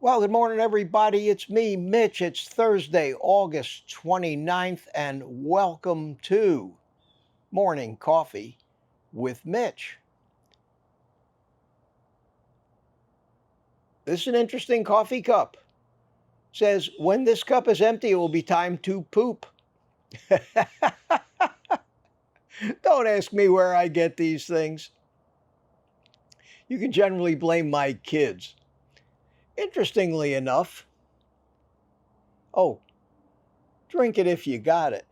Well, good morning, everybody. It's me, Mitch. It's Thursday, August 29th, and welcome to Morning Coffee with Mitch. This is an interesting coffee cup. It says, when this cup is empty, it will be time to poop. Don't ask me where I get these things. You can generally blame my kids. Interestingly enough, oh, drink it if you got it.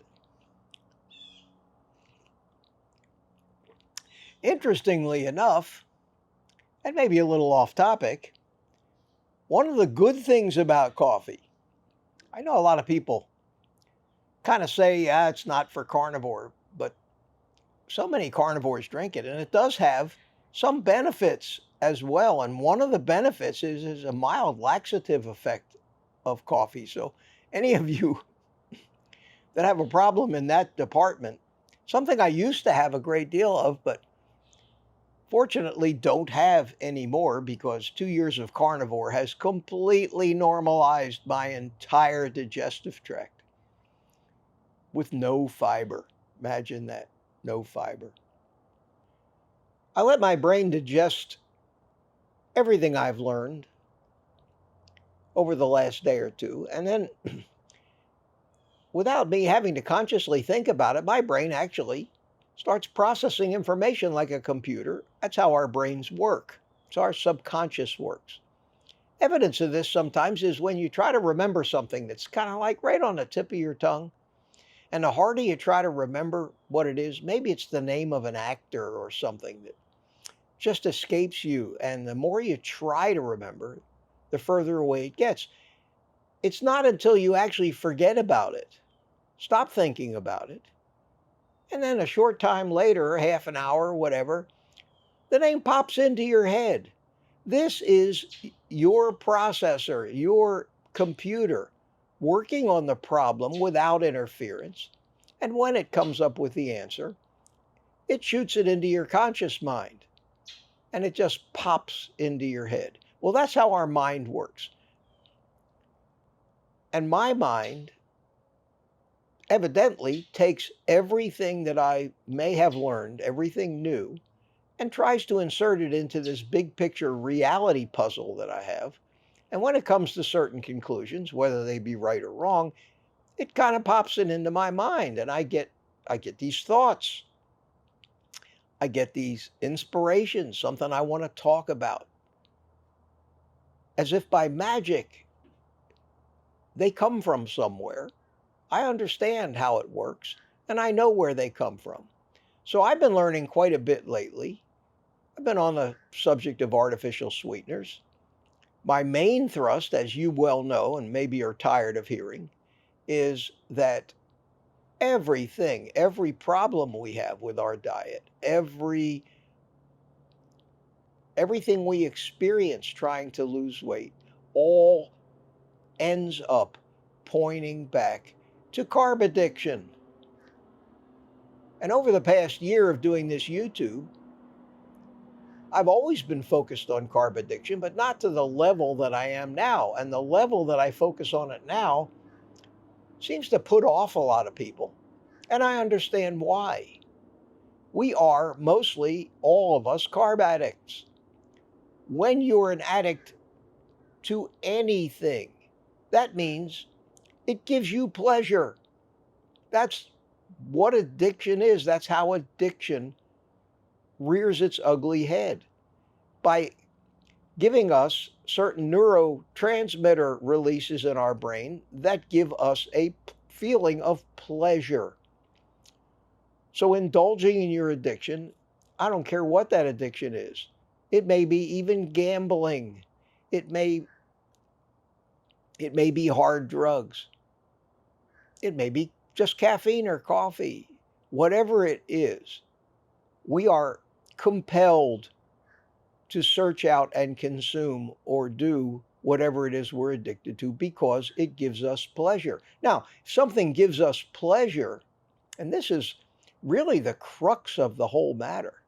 Interestingly enough, and maybe a little off topic, one of the good things about coffee, I know a lot of people kind of say, it's not for carnivore, but so many carnivores drink it, and it does have some benefits as well. And one of the benefits is a mild laxative effect of coffee. So any of you that have a problem in that department, something I used to have a great deal of, but fortunately don't have anymore because 2 years of carnivore has completely normalized my entire digestive tract with no fiber. Imagine that, no fiber. I let my brain digest everything I've learned over the last day or two, and then without me having to consciously think about it, my brain actually starts processing information like a computer. That's how our brains work. It's how our subconscious works. Evidence of this sometimes is when you try to remember something that's kind of like right on the tip of your tongue. And the harder you try to remember what it is, maybe it's the name of an actor or something that just escapes you. And the more you try to remember, the further away it gets. It's not until you actually forget about it, stop thinking about it, and then a short time later, half an hour, whatever, the name pops into your head. This is your processor, your computer, working on the problem without interference. And when it comes up with the answer, it shoots it into your conscious mind, and it just pops into your head. Well, that's how our mind works. And my mind evidently takes everything that I may have learned, everything new, and tries to insert it into this big picture reality puzzle that I have. And when it comes to certain conclusions, whether they be right or wrong, it kind of pops it into my mind, and I get these thoughts. I get these inspirations, something I want to talk about. As if by magic, they come from somewhere. I understand how it works, and I know where they come from. So I've been learning quite a bit lately. I've been on the subject of artificial sweeteners. My main thrust, as you well know, and maybe are tired of hearing, is that everything, every problem we have with our diet, everything we experience trying to lose weight, all ends up pointing back to carb addiction. And over the past year of doing this YouTube, I've always been focused on carb addiction, but not to the level that I am now. And the level that I focus on it now seems to put off a lot of people. And I understand why. We are mostly, all of us, carb addicts. When you're an addict to anything, that means it gives you pleasure. That's what addiction is. That's how addiction rears its ugly head, by giving us certain neurotransmitter releases in our brain that give us a feeling of pleasure. So indulging in your addiction, I don't care what that addiction is. It may be even gambling. It may be hard drugs. It may be just caffeine or coffee. Whatever it is, we are compelled to search out and consume or do whatever it is we're addicted to because it gives us pleasure. Now, if something gives us pleasure, and this is really the crux of the whole matter,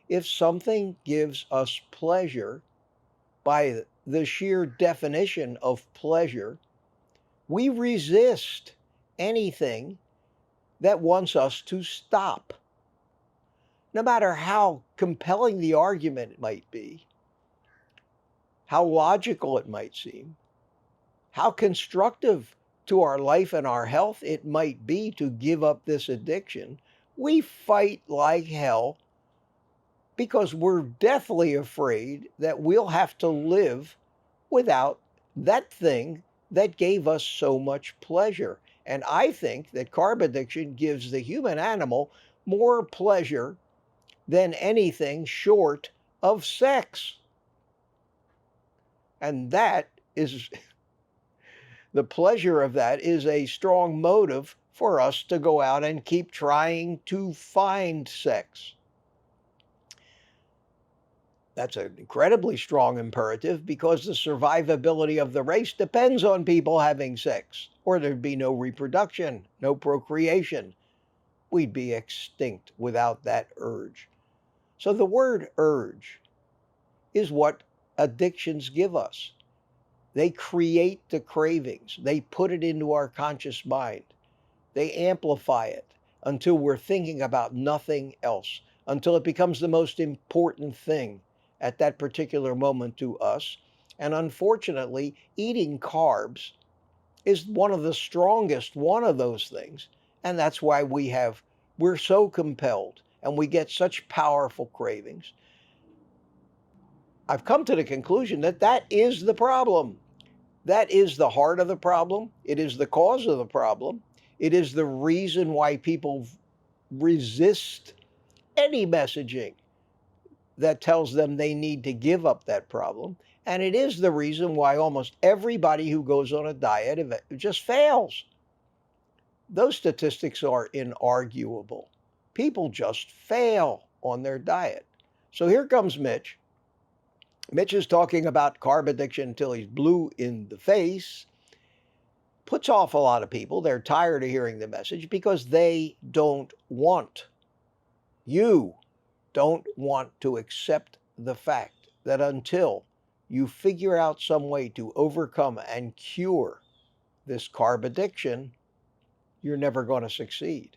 if something gives us pleasure by the sheer definition of pleasure, we resist anything that wants us to stop. No matter how compelling the argument might be, how logical it might seem, how constructive to our life and our health it might be to give up this addiction, we fight like hell because we're deathly afraid that we'll have to live without that thing that gave us so much pleasure. And I think that carb addiction gives the human animal more pleasure than anything short of sex. And that is, the pleasure of that is a strong motive for us to go out and keep trying to find sex. That's an incredibly strong imperative because the survivability of the race depends on people having sex, or there'd be no reproduction, no procreation. We'd be extinct without that urge. So the word urge is what addictions give us. They create the cravings. They put it into our conscious mind. They amplify it until we're thinking about nothing else, until it becomes the most important thing at that particular moment to us. And unfortunately, eating carbs is one of the strongest one of those things. And that's why we're so compelled and we get such powerful cravings. I've come to the conclusion that that is the problem. That is the heart of the problem. It is the cause of the problem. It is the reason why people resist any messaging that tells them they need to give up that problem. And it is the reason why almost everybody who goes on a diet just fails. Those statistics are inarguable. People just fail on their diet. So here comes Mitch. Mitch is talking about carb addiction until he's blue in the face. Puts off a lot of people. They're tired of hearing the message because they don't want. You don't want to accept the fact that until you figure out some way to overcome and cure this carb addiction, you're never going to succeed.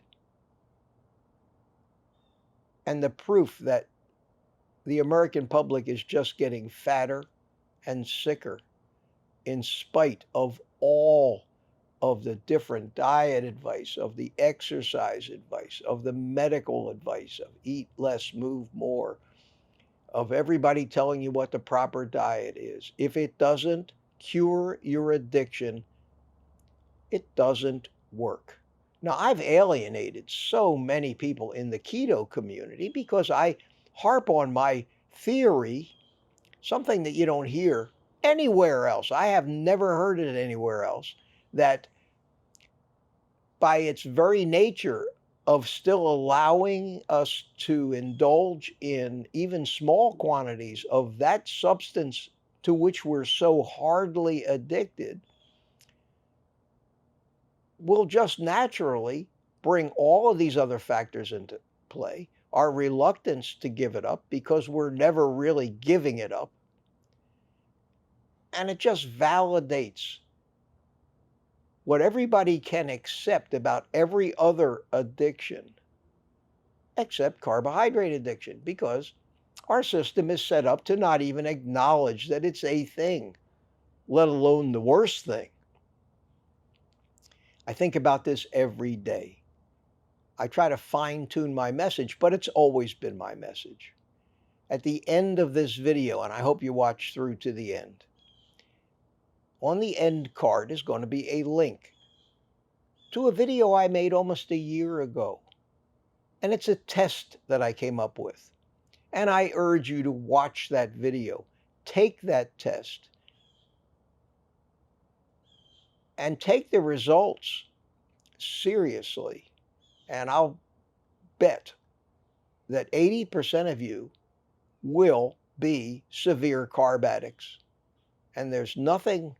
And the proof that the American public is just getting fatter and sicker in spite of all of the different diet advice, of the exercise advice, of the medical advice, of eat less, move more, of everybody telling you what the proper diet is. If it doesn't cure your addiction, it doesn't work. Now, I've alienated so many people in the keto community because I harp on my theory, something that you don't hear anywhere else. I have never heard it anywhere else, that by its very nature of still allowing us to indulge in even small quantities of that substance to which we're so hardly addicted, will just naturally bring all of these other factors into play. Our reluctance to give it up because we're never really giving it up. And it just validates what everybody can accept about every other addiction except carbohydrate addiction, because our system is set up to not even acknowledge that it's a thing, let alone the worst thing. I think about this every day. I try to fine-tune my message, but it's always been my message. At the end of this video, and I hope you watch through to the end, on the end card is going to be a link to a video I made almost a year ago. And it's a test that I came up with. And I urge you to watch that video. Take that test and take the results seriously. And I'll bet that 80% of you will be severe carb addicts. And there's nothing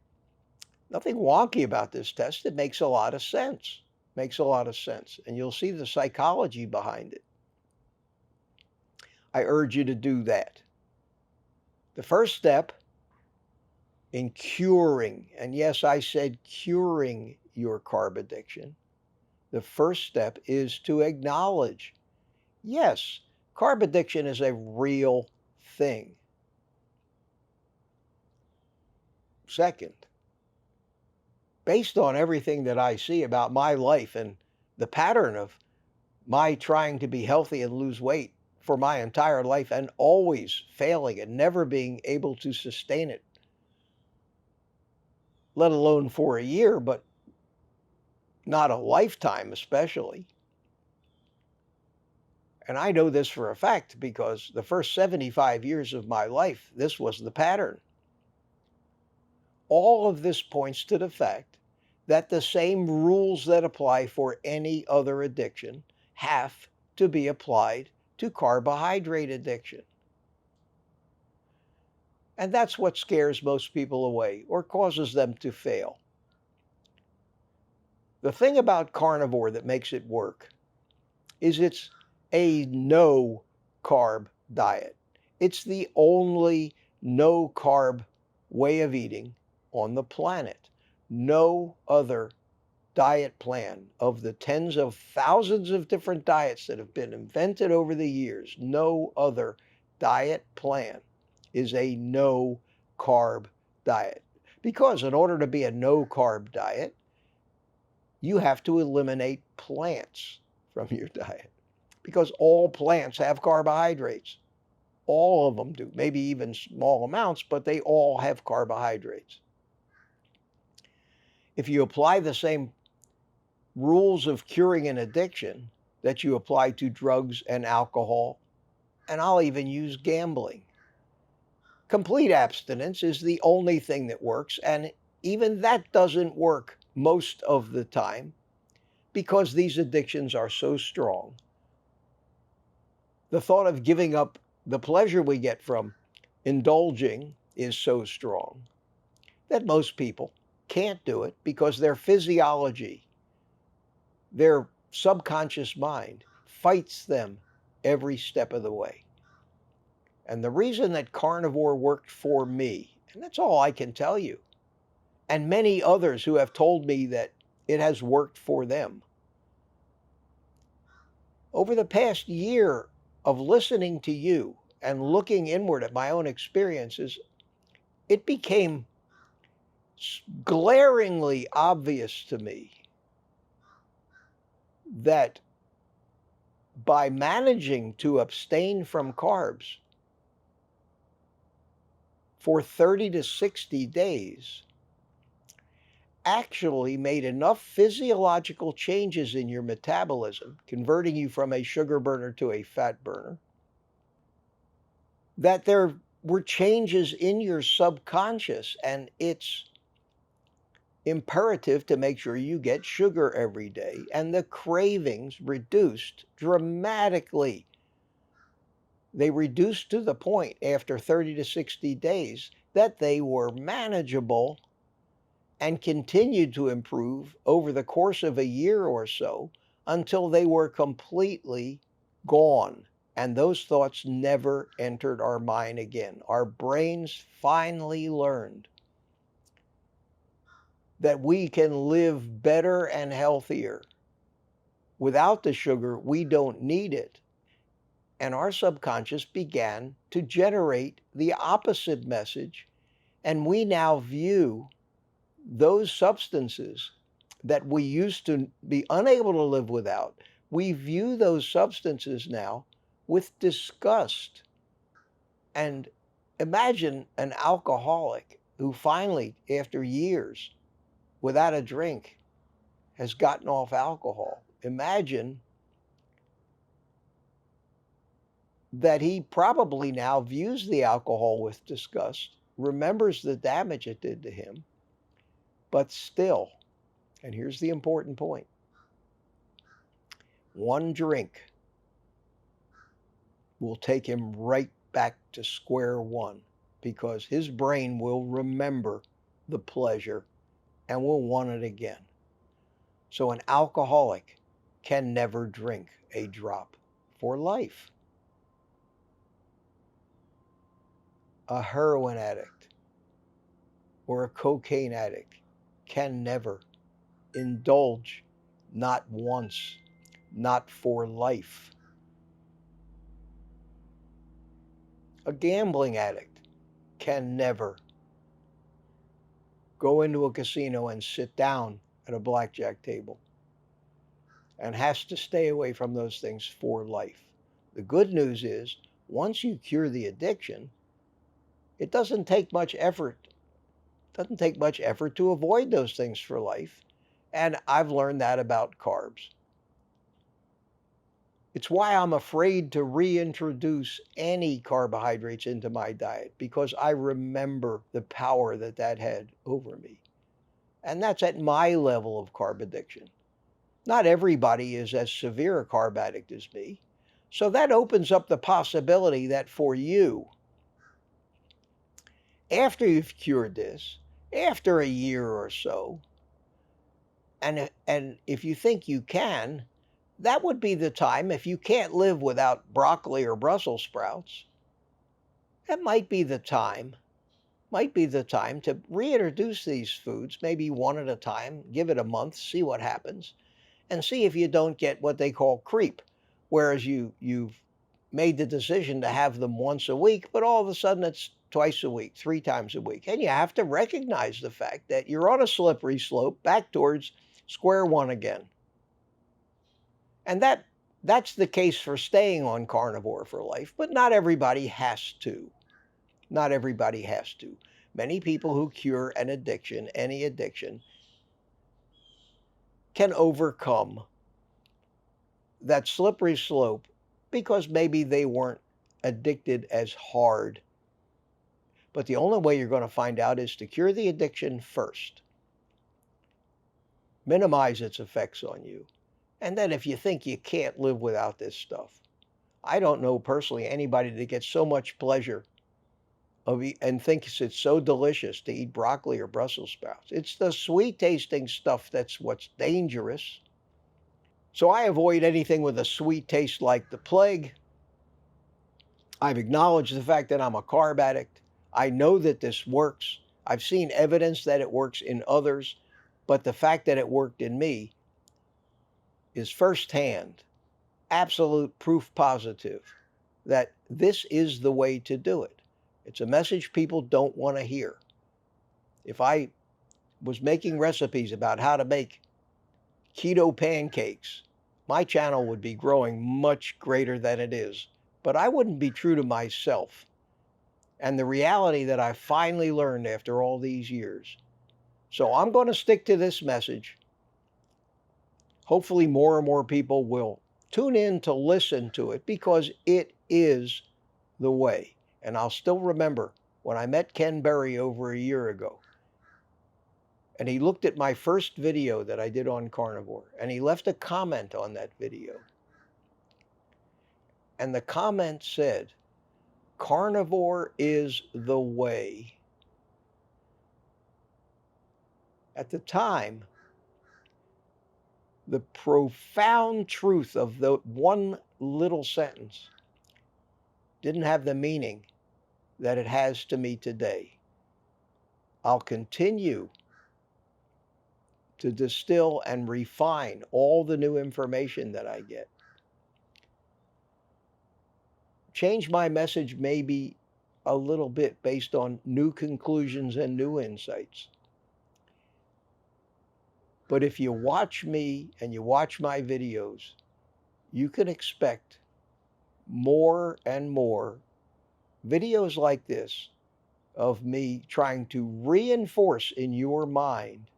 wonky about this test. It makes a lot of sense. Makes a lot of sense. And you'll see the psychology behind it. I urge you to do that. The first step in curing, and yes, I said curing your carb addiction, the first step is to acknowledge, yes, carb addiction is a real thing. Second, based on everything that I see about my life and the pattern of my trying to be healthy and lose weight for my entire life and always failing and never being able to sustain it, let alone for a year, but not a lifetime especially. And I know this for a fact because the first 75 years of my life, this was the pattern. All of this points to the fact that the same rules that apply for any other addiction have to be applied to carbohydrate addiction. And that's what scares most people away or causes them to fail. The thing about carnivore that makes it work is it's a no carb diet. It's the only no carb way of eating on the planet. No other diet plan of the tens of thousands of different diets that have been invented over the years, no other diet plan is a no carb diet. Because in order to be a no carb diet, you have to eliminate plants from your diet. Because all plants have carbohydrates. All of them do, maybe even small amounts, but they all have carbohydrates. If you apply the same rules of curing an addiction that you apply to drugs and alcohol, and I'll even use gambling, complete abstinence is the only thing that works, and even that doesn't work most of the time because these addictions are so strong. The thought of giving up the pleasure we get from indulging is so strong that most people can't do it because their physiology, their subconscious mind fights them every step of the way. And the reason that carnivore worked for me, and that's all I can tell you, and many others who have told me that it has worked for them, over the past year of listening to you and looking inward at my own experiences, it became glaringly obvious to me that by managing to abstain from carbs for 30 to 60 days actually made enough physiological changes in your metabolism, converting you from a sugar burner to a fat burner, that there were changes in your subconscious, and it's imperative to make sure you get sugar every day, and the cravings reduced dramatically. They reduced to the point after 30 to 60 days that they were manageable and continued to improve over the course of a year or so until they were completely gone. And those thoughts never entered our mind again. Our brains finally learned that we can live better and healthier. Without the sugar, we don't need it. And our subconscious began to generate the opposite message. And we now view those substances that we used to be unable to live without, we view those substances now with disgust. And imagine an alcoholic who finally, after years without a drink, has gotten off alcohol. Imagine that he probably now views the alcohol with disgust, remembers the damage it did to him, but still, and here's the important point, one drink will take him right back to square one because his brain will remember the pleasure and will want it again. So an alcoholic can never drink a drop for life. A heroin addict or a cocaine addict can never indulge, not once, not for life. A gambling addict can never go into a casino and sit down at a blackjack table and has to stay away from those things for life. The good news is, once you cure the addiction, it doesn't take much effort. It doesn't take much effort to avoid those things for life. And I've learned that about carbs. It's why I'm afraid to reintroduce any carbohydrates into my diet, because I remember the power that that had over me. And that's at my level of carb addiction. Not everybody is as severe a carb addict as me. So that opens up the possibility that for you, after you've cured this, after a year or so, and if you think you can, that would be the time. If you can't live without broccoli or Brussels sprouts, that might be the time to reintroduce these foods, maybe one at a time, give it a month, see what happens, and see if you don't get what they call creep, whereas you've made the decision to have them once a week, but all of a sudden it's twice a week, 3 times a week. And you have to recognize the fact that you're on a slippery slope back towards square one again. And that's the case for staying on carnivore for life, but not everybody has to. Not everybody has to. Many people who cure an addiction, any addiction, can overcome that slippery slope because maybe they weren't addicted as hard. But the only way you're going to find out is to cure the addiction first. Minimize its effects on you. And then if you think you can't live without this stuff, I don't know personally anybody that gets so much pleasure and thinks it's so delicious to eat broccoli or Brussels sprouts. It's the sweet tasting stuff that's what's dangerous. So I avoid anything with a sweet taste like the plague. I've acknowledged the fact that I'm a carb addict. I know that this works. I've seen evidence that it works in others, but the fact that it worked in me is firsthand, absolute proof positive that this is the way to do it. It's a message people don't want to hear. If I was making recipes about how to make keto pancakes, my channel would be growing much greater than it is, but I wouldn't be true to myself and the reality that I finally learned after all these years. So I'm going to stick to this message. Hopefully more and more people will tune in to listen to it because it is the way. And I'll still remember when I met Ken Berry over a year ago, and he looked at my first video that I did on carnivore, and he left a comment on that video. And the comment said, "Carnivore is the way." At the time, the profound truth of the one little sentence didn't have the meaning that it has to me today. I'll continue to distill and refine all the new information that I get. Change my message maybe a little bit based on new conclusions and new insights. But if you watch me and you watch my videos, you can expect more and more videos like this of me trying to reinforce in your mind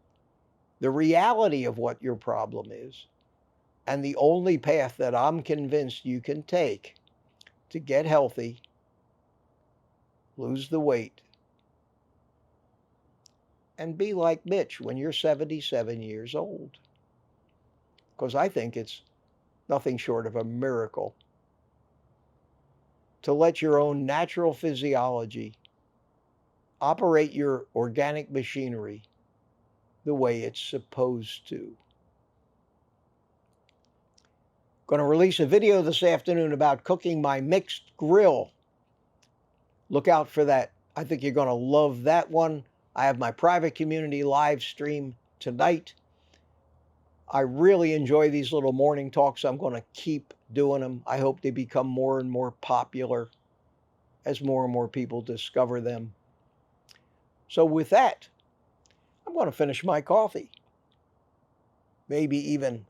the reality of what your problem is and the only path that I'm convinced you can take to get healthy, lose the weight, and be like Mitch when you're 77 years old. Because I think it's nothing short of a miracle to let your own natural physiology operate your organic machinery the way it's supposed to. Going to release a video this afternoon about cooking my mixed grill. Look out for that. I think you're going to love that one. I have my private community live stream tonight. I really enjoy these little morning talks. I'm going to keep doing them. I hope they become more and more popular as more and more people discover them. So with that, I'm going to finish my coffee. Maybe even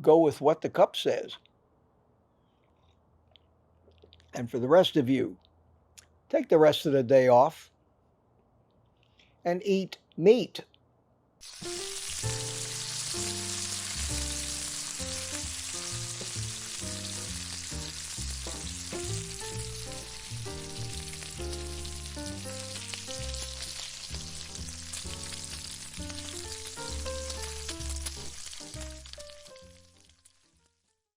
go with what the cup says. And for the rest of you, take the rest of the day off and eat meat.